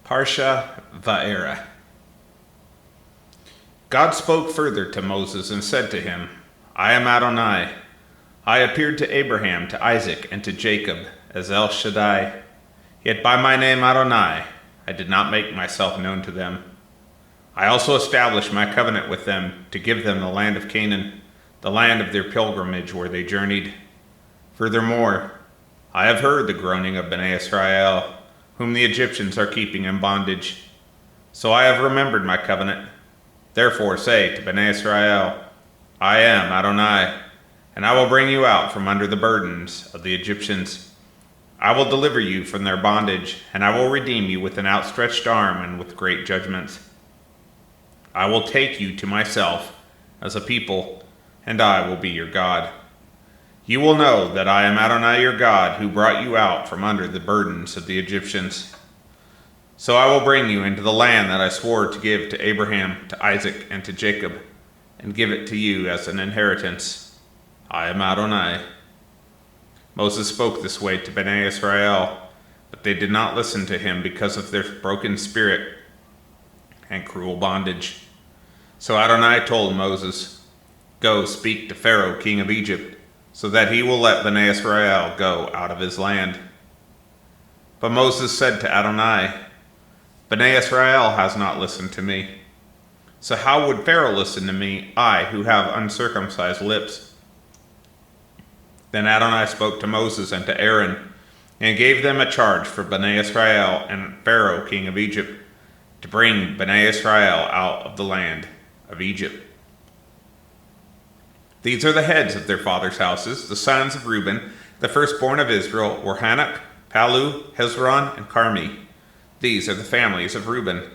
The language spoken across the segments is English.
Parsha Va'era. God spoke further to Moses and said to him, I am Adonai. I appeared to Abraham, to Isaac, and to Jacob as El Shaddai. Yet by my name Adonai, I did not make myself known to them. I also established my covenant with them to give them the land of Canaan, the land of their pilgrimage where they journeyed. Furthermore, I have heard the groaning of Bnei Israel, whom the Egyptians are keeping in bondage. So I have remembered my covenant. Therefore say to Bnei Israel, I am Adonai, and I will bring you out from under the burdens of the Egyptians. I will deliver you from their bondage, and I will redeem you with an outstretched arm and with great judgments. I will take you to myself as a people, and I will be your God. You will know that I am Adonai your God, who brought you out from under the burdens of the Egyptians. So I will bring you into the land that I swore to give to Abraham, to Isaac, and to Jacob, and give it to you as an inheritance. I am Adonai. Moses spoke this way to Bnei Israel, but they did not listen to him because of their broken spirit and cruel bondage. So Adonai told Moses, Go speak to Pharaoh, king of Egypt, so that he will let Bnei Israel go out of his land. But Moses said to Adonai, Bnei Israel has not listened to me. So how would Pharaoh listen to me, I who have uncircumcised lips? Then Adonai spoke to Moses and to Aaron, and gave them a charge for Bnei Israel and Pharaoh, king of Egypt, to bring Bnei Israel out of the land of Egypt. These are the heads of their fathers' houses, the sons of Reuben, the firstborn of Israel, were Hanok, Palu, Hezron, and Carmi. These are the families of Reuben.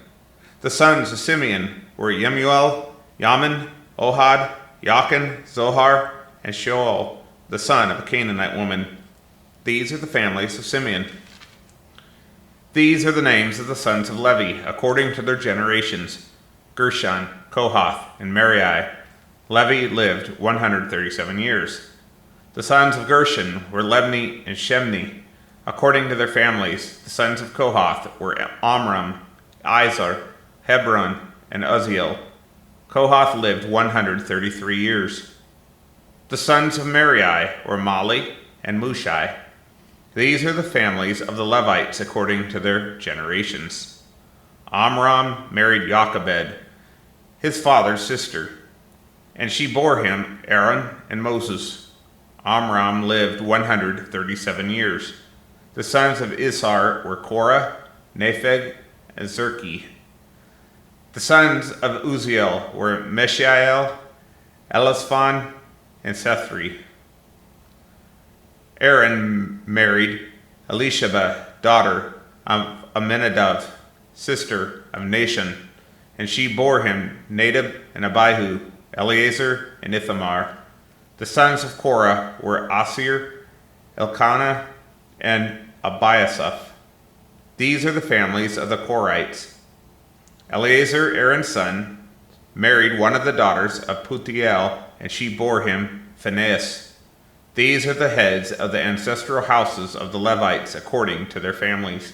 The sons of Simeon were Yemuel, Yamin, Ohad, Jachin, Zohar, and Shaul, the son of a Canaanite woman. These are the families of Simeon. These are the names of the sons of Levi, according to their generations: Gershon, Kohath, and Merari. Levi lived 137 years. The sons of Gershon were Libni and Shemni, according to their families. The sons of Kohath were Amram, Izhar, Hebron, and Uzziel. Kohath lived 133 years. The sons of Merari were Mali and Mushai. These are the families of the Levites according to their generations. Amram married Jochebed, his father's sister, and she bore him Aaron and Moses. Amram lived 137 years. The sons of Issachar were Korah, Nepheg, and Zerki. The sons of Uzziel were Mishael, Elishaphan, and Sethri. Aaron married Elisheba, daughter of Amminadab, sister of Nashon, and she bore him Nadab and Abihu, Eleazar, and Ithamar. The sons of Korah were Asir, Elkanah, and Abiasaph. These are the families of the Korhites. Eleazar, Aaron's son, married one of the daughters of Putiel, and she bore him Phinehas. These are the heads of the ancestral houses of the Levites according to their families.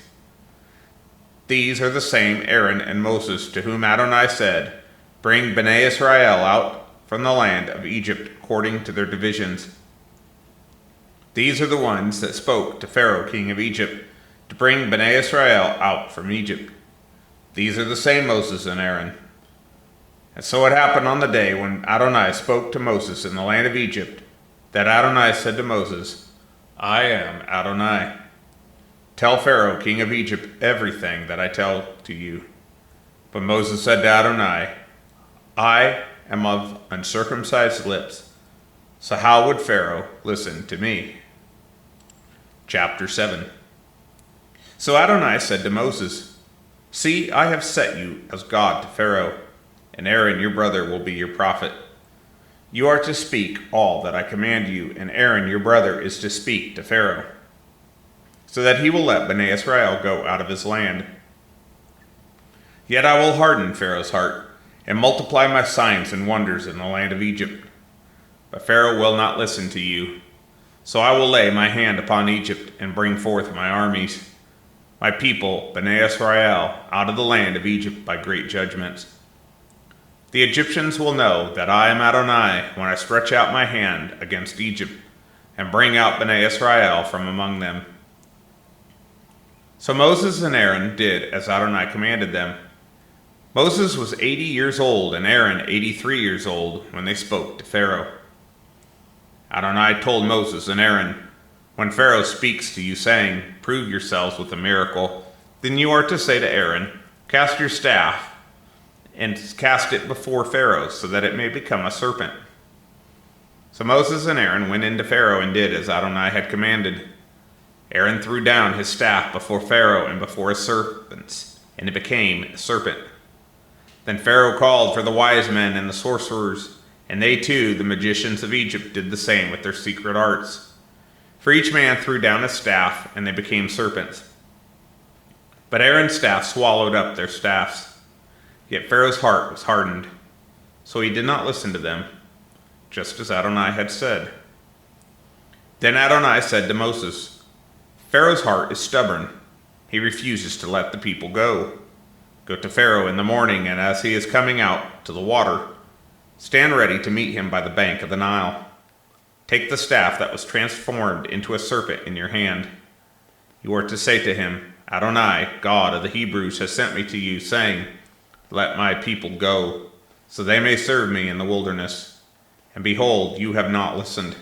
These are the same Aaron and Moses to whom Adonai said, Bring Bnei Israel out from the land of Egypt according to their divisions. These are the ones that spoke to Pharaoh, king of Egypt, to bring Bnei Israel out from Egypt. These are the same Moses and Aaron. And so it happened on the day when Adonai spoke to Moses in the land of Egypt, that Adonai said to Moses, I am Adonai. Tell Pharaoh, king of Egypt, everything that I tell to you. But Moses said to Adonai, I am of uncircumcised lips, so how would Pharaoh listen to me? Chapter 7. So Adonai said to Moses, See, I have set you as God to Pharaoh, and Aaron your brother will be your prophet. You are to speak all that I command you, and Aaron your brother is to speak to Pharaoh, so that he will let Bnei Israel go out of his land. Yet I will harden Pharaoh's heart, and multiply my signs and wonders in the land of Egypt. But Pharaoh will not listen to you. So I will lay my hand upon Egypt and bring forth my armies. my people, Bnei Israel, out of the land of Egypt by great judgments. The Egyptians will know that I am Adonai when I stretch out my hand against Egypt and bring out Bnei Israel from among them. So Moses and Aaron did as Adonai commanded them. Moses was 80 years old and Aaron 83 years old when they spoke to Pharaoh. Adonai told Moses and Aaron, "When Pharaoh speaks to you saying, 'Prove yourselves with a miracle,' then you are to say to Aaron, 'Cast your staff and cast it before Pharaoh so that it may become a serpent.'" So Moses and Aaron went into Pharaoh and did as Adonai had commanded. Aaron threw down his staff before Pharaoh and before his servants, and it became a serpent. Then Pharaoh called for the wise men and the sorcerers, and they too, the magicians of Egypt, did the same with their secret arts. For each man threw down his staff, and they became serpents. But Aaron's staff swallowed up their staffs. Yet Pharaoh's heart was hardened, so he did not listen to them, just as Adonai had said. Then Adonai said to Moses, "Pharaoh's heart is stubborn. He refuses to let the people go. Go to Pharaoh in the morning, and as he is coming out to the water, stand ready to meet him by the bank of the Nile. Take the staff that was transformed into a serpent in your hand. You are to say to him, 'Adonai, God of the Hebrews, has sent me to you, saying, Let my people go, so they may serve me in the wilderness.' And behold, you have not listened.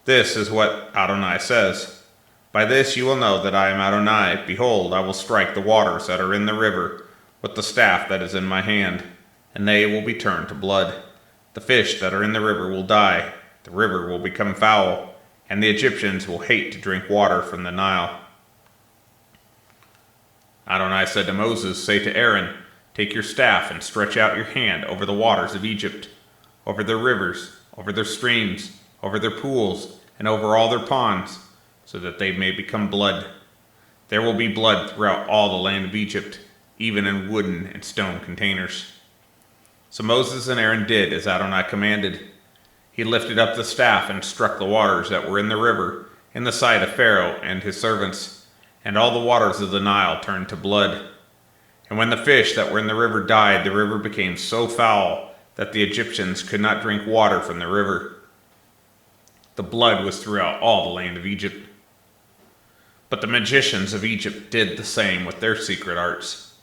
This is what Adonai says. By this you will know that I am Adonai. Behold, I will strike the waters that are in the river with the staff that is in my hand, and they will be turned to blood. The fish that are in the river will die, the river will become foul, and the Egyptians will hate to drink water from the Nile." Adonai said to Moses, "Say to Aaron, 'Take your staff and stretch out your hand over the waters of Egypt, over their rivers, over their streams, over their pools, and over all their ponds, so that they may become blood. There will be blood throughout all the land of Egypt, even in wooden and stone containers.'" So Moses and Aaron did as Adonai commanded. He lifted up the staff and struck the waters that were in the river in the sight of Pharaoh and his servants, and all the waters of the Nile turned to blood. And when the fish that were in the river died, the river became so foul that the Egyptians could not drink water from the river. The blood was throughout all the land of Egypt. But the magicians of Egypt did the same with their secret arts.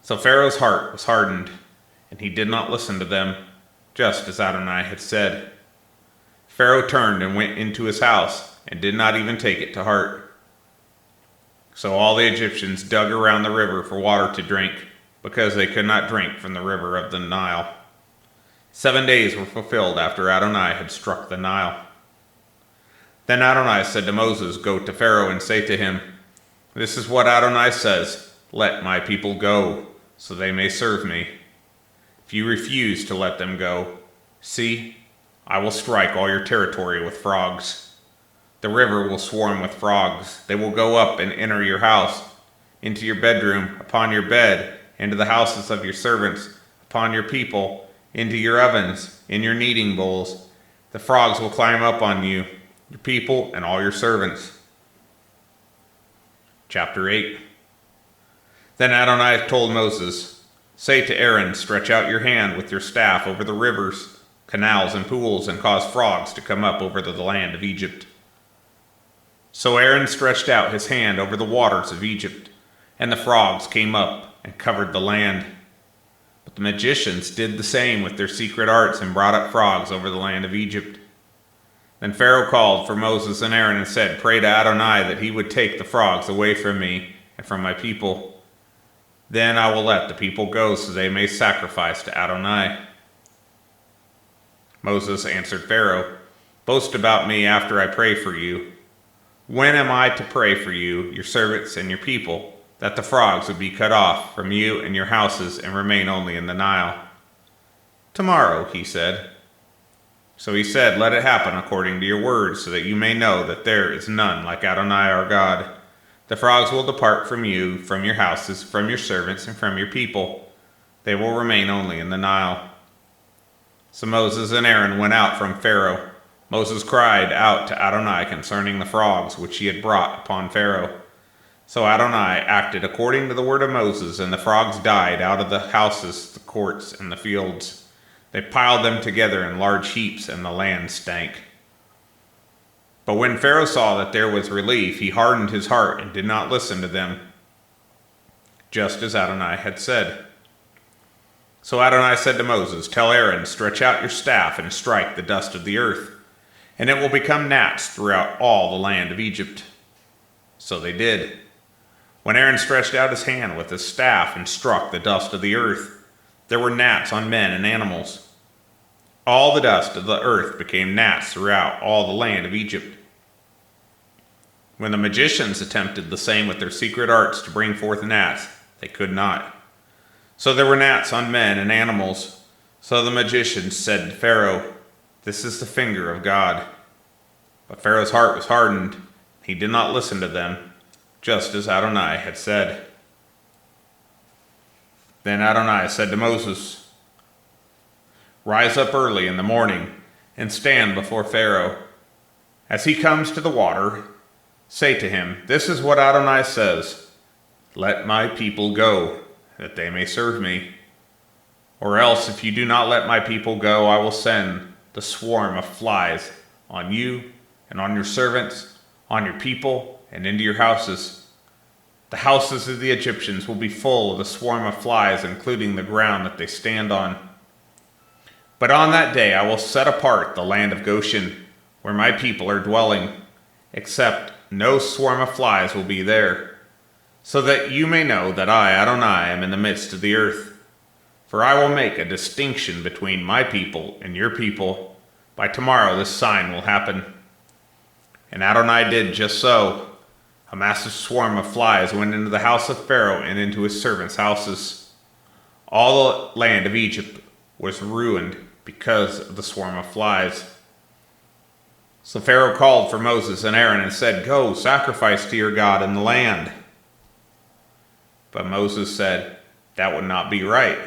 So Pharaoh's heart was hardened, and he did not listen to them, just as Adonai had said. Pharaoh turned and went into his house, and did not even take it to heart. So all the Egyptians dug around the river for water to drink, because they could not drink from the river of the Nile. 7 days were fulfilled after Adonai had struck the Nile. Then Adonai said to Moses, "Go to Pharaoh and say to him, 'This is what Adonai says, Let my people go, so they may serve me. If you refuse to let them go, see, I will strike all your territory with frogs. The river will swarm with frogs. They will go up and enter your house, into your bedroom, upon your bed, into the houses of your servants, upon your people, into your ovens, in your kneading bowls. The frogs will climb up on you, your people, and all your servants." Chapter 8. Then Adonai told Moses, "Say to Aaron, stretch out your hand with your staff over the rivers, canals, and pools, and cause frogs to come up over the land of Egypt." So Aaron stretched out his hand over the waters of Egypt, and the frogs came up and covered the land. But the magicians did the same with their secret arts and brought up frogs over the land of Egypt. Then Pharaoh called for Moses and Aaron and said, "Pray to Adonai that he would take the frogs away from me and from my people. Then I will let the people go so they may sacrifice to Adonai." Moses answered Pharaoh, "Boast about me after I pray for you. When am I to pray for you, your servants, and your people, that the frogs would be cut off from you and your houses and remain only in the Nile?" "Tomorrow," he said. So he said, "Let it happen according to your words, so that you may know that there is none like Adonai our God. The frogs will depart from you, from your houses, from your servants, and from your people. They will remain only in the Nile." So Moses and Aaron went out from Pharaoh. Moses cried out to Adonai concerning the frogs which he had brought upon Pharaoh. So Adonai acted according to the word of Moses, and the frogs died out of the houses, the courts, and the fields. They piled them together in large heaps, and the land stank. But when Pharaoh saw that there was relief, he hardened his heart and did not listen to them, just as Adonai had said. So Adonai said to Moses, "Tell Aaron, stretch out your staff and strike the dust of the earth, and it will become gnats throughout all the land of Egypt." So they did. When Aaron stretched out his hand with his staff and struck the dust of the earth, there were gnats on men and animals. All the dust of the earth became gnats throughout all the land of Egypt. When the magicians attempted the same with their secret arts to bring forth gnats, they could not. So there were gnats on men and animals. So the magicians said to Pharaoh, "This is the finger of God." But Pharaoh's heart was hardened. He did not listen to them, just as Adonai had said. Then Adonai said to Moses, "Rise up early in the morning and stand before Pharaoh. As he comes to the water, say to him, 'This is what Adonai says, let my people go, that they may serve me. Or else, if you do not let my people go, I will send the swarm of flies on you and on your servants, on your people, and into your houses. The houses of the Egyptians will be full of the swarm of flies, including the ground that they stand on. But on that day I will set apart the land of Goshen, where my people are dwelling, except no swarm of flies will be there, so that you may know that I, Adonai, am in the midst of the earth. For I will make a distinction between my people and your people. By tomorrow this sign will happen." And Adonai did just so. A massive swarm of flies went into the house of Pharaoh and into his servants' houses. All the land of Egypt was ruined because of the swarm of flies. So Pharaoh called for Moses and Aaron and said, "Go, sacrifice to your God in the land." But Moses said, "That would not be right.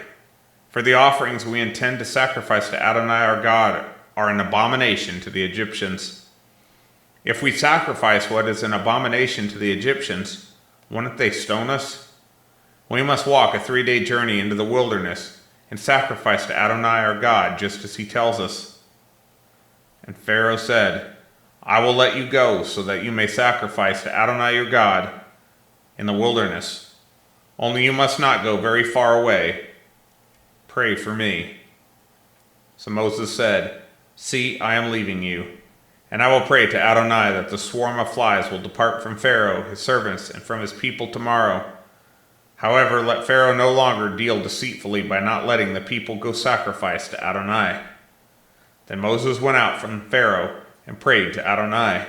For the offerings we intend to sacrifice to Adonai our God are an abomination to the Egyptians. If we sacrifice what is an abomination to the Egyptians, wouldn't they stone us? We must walk a 3-day journey into the wilderness and sacrifice to Adonai our God, just as he tells us." And Pharaoh said, "I will let you go so that you may sacrifice to Adonai your God in the wilderness. Only you must not go very far away. Pray for me." So Moses said, "See, I am leaving you. And I will pray to Adonai that the swarm of flies will depart from Pharaoh, his servants, and from his people tomorrow. However, let Pharaoh no longer deal deceitfully by not letting the people go sacrifice to Adonai." Then Moses went out from Pharaoh and prayed to Adonai.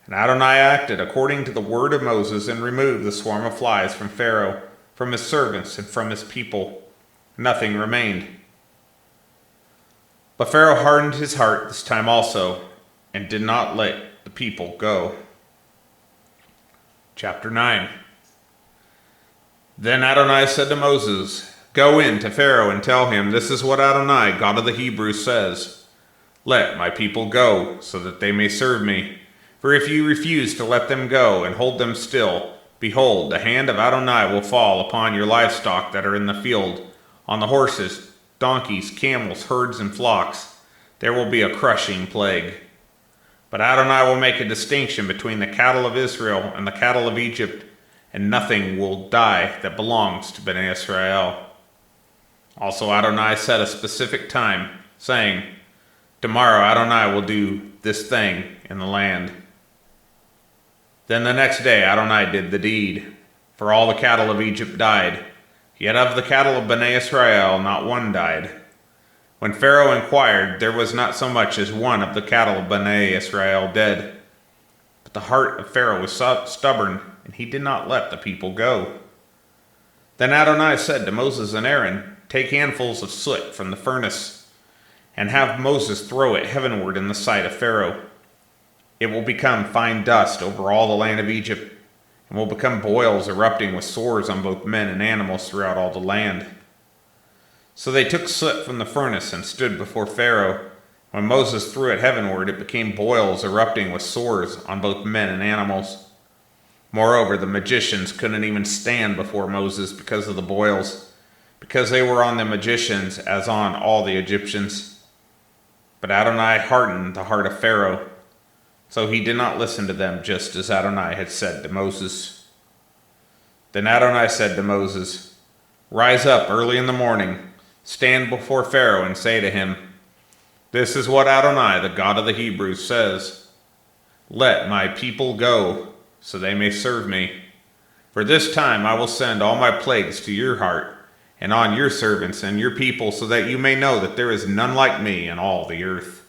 And Adonai acted according to the word of Moses and removed the swarm of flies from Pharaoh, from his servants, and from his people. Nothing remained. But Pharaoh hardened his heart this time also, and did not let the people go. Chapter 9. Then Adonai said to Moses, "Go in to Pharaoh and tell him, 'This is what Adonai, God of the Hebrews, says. Let my people go, so that they may serve me. For if you refuse to let them go and hold them still, behold, the hand of Adonai will fall upon your livestock that are in the field, on the horses, donkeys, camels, herds, and flocks. There will be a crushing plague. But Adonai will make a distinction between the cattle of Israel and the cattle of Egypt, and nothing will die that belongs to Bnei Israel." Also Adonai set a specific time, saying, "Tomorrow Adonai will do this thing in the land." Then the next day Adonai did the deed, for all the cattle of Egypt died, yet of the cattle of Bnei Israel not one died. When Pharaoh inquired, there was not so much as one of the cattle of Bnei Israel dead. But the heart of Pharaoh was stubborn, and he did not let the people go. Then Adonai said to Moses and Aaron, "Take handfuls of soot from the furnace, and have Moses throw it heavenward in the sight of Pharaoh. It will become fine dust over all the land of Egypt, and will become boils erupting with sores on both men and animals throughout all the land." So they took soot from the furnace and stood before Pharaoh. When Moses threw it heavenward, it became boils erupting with sores on both men and animals. Moreover, the magicians couldn't even stand before Moses because of the boils, because they were on the magicians as on all the Egyptians. But Adonai hardened the heart of Pharaoh, so he did not listen to them, just as Adonai had said to Moses. Then Adonai said to Moses, "Rise up early in the morning, stand before Pharaoh and say to him, 'This is what Adonai, the God of the Hebrews, says. Let my people go, so they may serve me. For this time I will send all my plagues to your heart, and on your servants and your people, so that you may know that there is none like me in all the earth.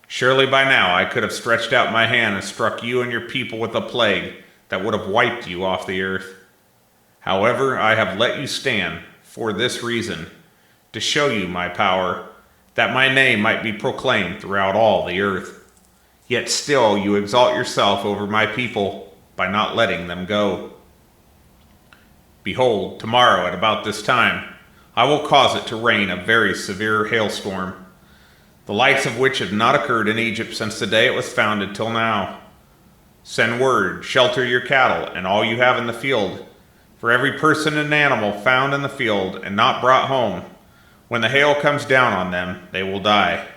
Surely by now I could have stretched out my hand and struck you and your people with a plague that would have wiped you off the earth. However, I have let you stand for this reason, to show you my power, that my name might be proclaimed throughout all the earth. Yet still you exalt yourself over my people by not letting them go. Behold, tomorrow at about this time, I will cause it to rain a very severe hailstorm, the likes of which have not occurred in Egypt since the day it was founded till now. Send word, shelter your cattle and all you have in the field, for every person and animal found in the field and not brought home, when the hail comes down on them, they will die.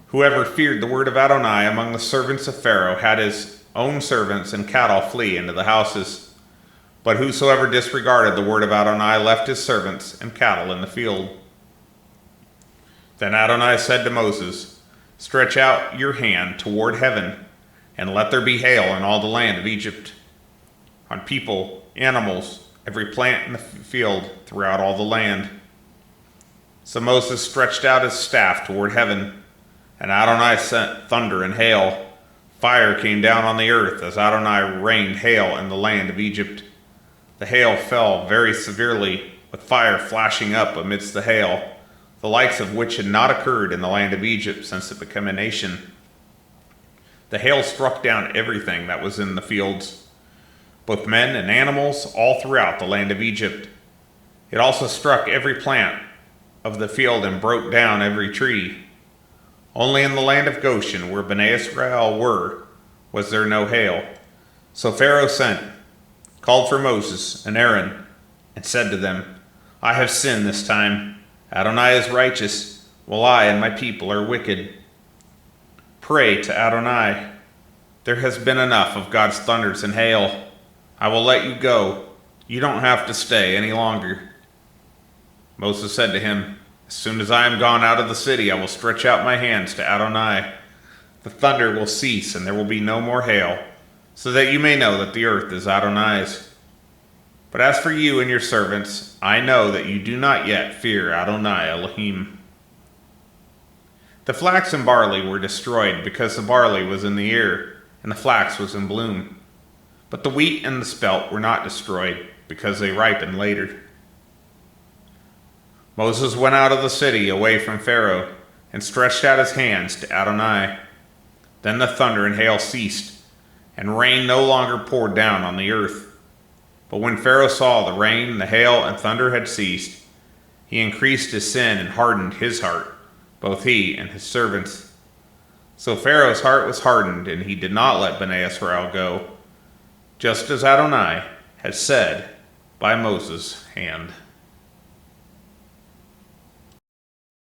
Whoever feared the word of Adonai among the servants of Pharaoh had his own servants and cattle flee into the houses. But whosoever disregarded the word of Adonai left his servants and cattle in the field. Then Adonai said to Moses, "Stretch out your hand toward heaven, and let there be hail in all the land of Egypt, on people, animals, every plant in the field throughout all the land." So Moses stretched out his staff toward heaven, and Adonai sent thunder and hail. Fire came down on the earth as Adonai rained hail in the land of Egypt. The hail fell very severely, with fire flashing up amidst the hail, the likes of which had not occurred in the land of Egypt since it became a nation. The hail struck down everything that was in the fields, both men and animals, all throughout the land of Egypt. It also struck every plant of the field and broke down every tree. Only in the land of Goshen, where Bnei Israel were, was there no hail. So Pharaoh called for Moses and Aaron, and said to them, "I have sinned this time. Adonai is righteous, while I and my people are wicked. Pray to Adonai. There has been enough of God's thunders and hail. I will let you go. You don't have to stay any longer." Moses said to him, "As soon as I am gone out of the city, I will stretch out my hands to Adonai. The thunder will cease, and there will be no more hail, so that you may know that the earth is Adonai's. But as for you and your servants, I know that you do not yet fear Adonai Elohim." The flax and barley were destroyed because the barley was in the ear, and the flax was in bloom. But the wheat and the spelt were not destroyed, because they ripened later. Moses went out of the city away from Pharaoh, and stretched out his hands to Adonai. Then the thunder and hail ceased, and rain no longer poured down on the earth. But when Pharaoh saw the rain, the hail, and thunder had ceased, he increased his sin and hardened his heart, both he and his servants. So Pharaoh's heart was hardened, and he did not let Bnei Israel go, just as Adonai had said by Moses' hand.